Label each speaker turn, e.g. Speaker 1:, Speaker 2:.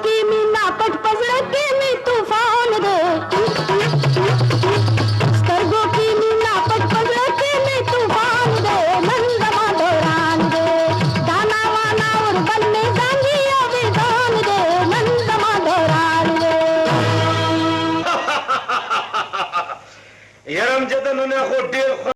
Speaker 1: की मी नापट पसड़ के मी तूफान दे स्वर्गों की मी नापट पसड़ के मी तूफान दे नंदमा दौरान दे दाना वाना और बनने जांगी अभिधान दे नंदमा दौरान दे
Speaker 2: यार हम जतन उन्हें